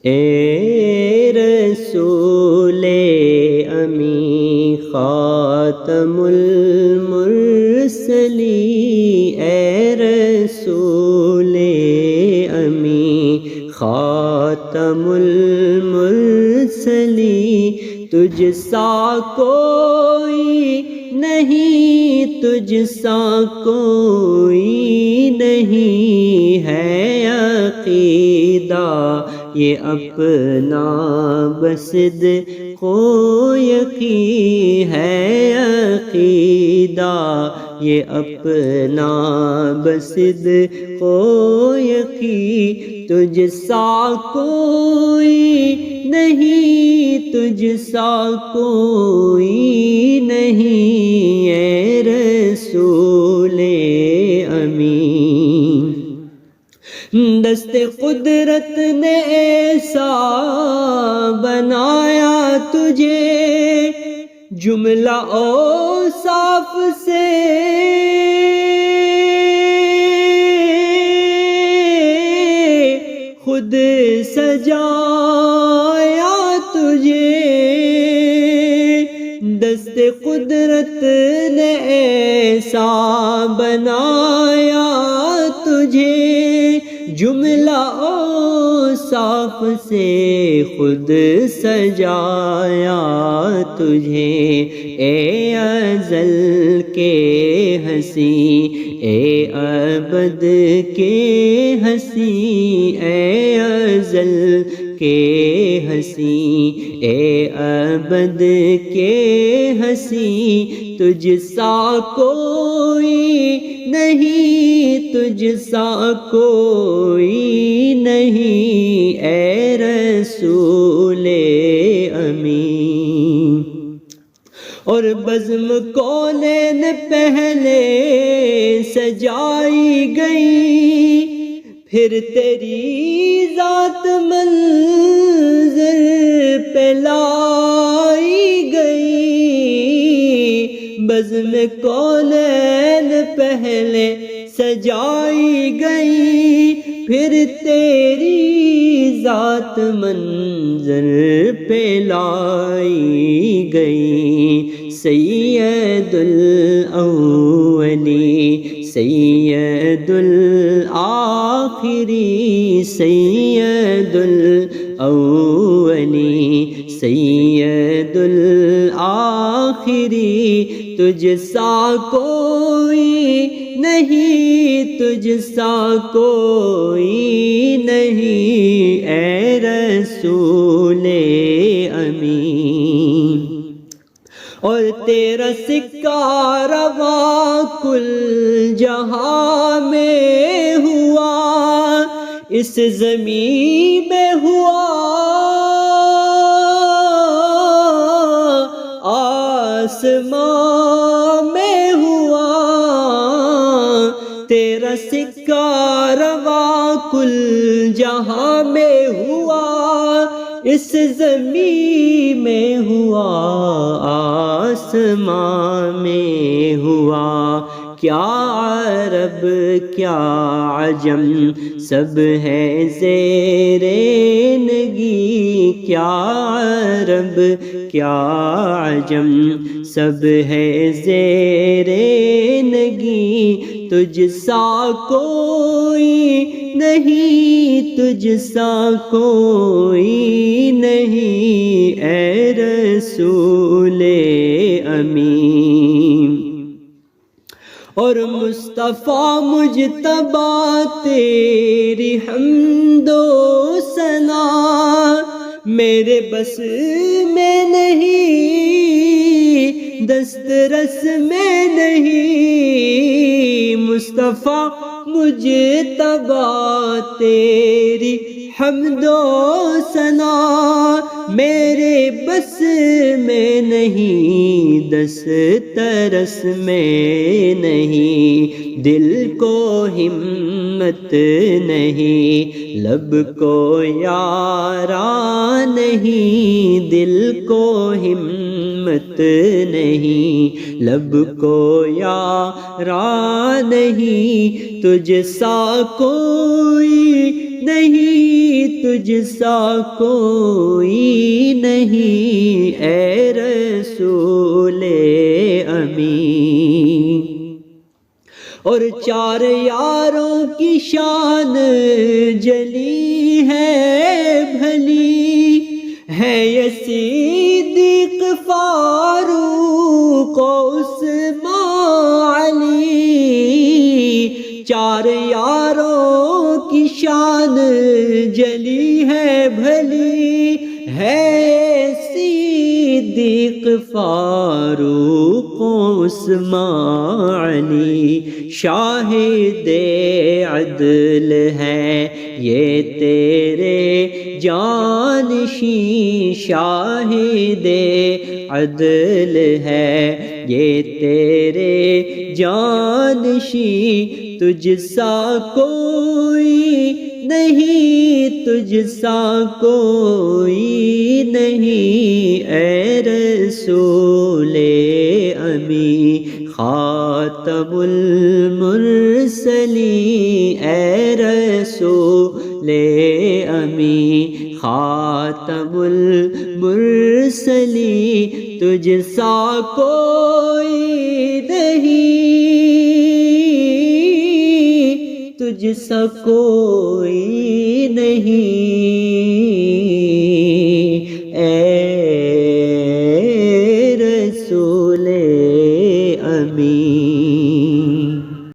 اے رسول امی خاتم المرسلین، اے رسول امی خاتم المرسلین، تجھ سا کوئی نہیں، تجھ سا کوئی نہیں ہے عقیدہ یہ اپنا بسد کو یقین ہے عقیدہ یہ اپنا بسد کو یقین، تجھ سا کوئی نہیں، تجھ سا کوئی نہیں، اے رسول امین۔ دست قدرت نے ایسا بنایا تجھے، جملہ اوصاف سے خود سجایا تجھے، دست قدرت نے ایسا بنایا تجھے، جملہ اوصاف سے خود سجایا تجھے، اے ازل کے ہنسی، اے ابد کے ہنسی، اے ازل کے ہنسی، اے ابد کے ہنسی، تجھ سا کوئی نہیں، تجھ سا کوئی نہیں، اے رسول امین۔ اور بزم کونین پہلے سجائی گئی، پھر تیری ذات منظر پہ لائی گئی، بزم کونین پہلے سجائی گئی، پھر تیری ذات منظر پہ لائی گئی، سید الاولی سید الاخری، سید الاولی سید الاخری، تجھ سا کوئی نہیں، تجھ سا کوئی نہیں، اے رسول امین۔ اور تیرا سکہ رواں کل جہاں میں ہوا، اس زمین میں ہوا، آسمان میں ہوا، تیرا سکہ رواں کل جہاں میں ہوا، اس زمین میں ہوا، آسمان میں ہوا، کیا عرب کیا عجم سب ہے زیر نگی، کیا عرب کیا عجم سب ہے زیر نگی، تجھ سا کوئی نہیں، تجھ سا کوئی نہیں، اے رسول امین۔ اور مصطفیٰ مجتبیٰ تیری حمد و ثنا میرے بس میں نہیں، دسترس میں نہیں، مصطفیٰ مجتبیٰ تیری حمد و ثنا میرے بس میں نہیں، دسترس میں نہیں، دل کو ہمت نہیں، لب کو یارا نہیں، دل کو ہمت نہیں، لب کو یارا نہیں، تجھ سا کوئی نہیں، تجھ سا کوئی نہیں اے رسول امین۔ اور چار یاروں کی شان جلی ہے بھلی، ہے یہ صدیق فاروق عثمان علی۔ چار یاروں کی شان جلی ہے بھلی، ہے صدیق فاروق عثمان علی۔ شاہد عدل ہے یہ تیرے جانشین، شاہد عدل ہے یہ تیرے جانشین، تجھ سا کوئی نہیں، تجھ سا کوئی نہیں اے رسول امین۔ خاتم المرسلین اے رسول امین، خاتم المرسلین، تجھ سا کوئی نہیں، تجھ سا کوئی نہیں۔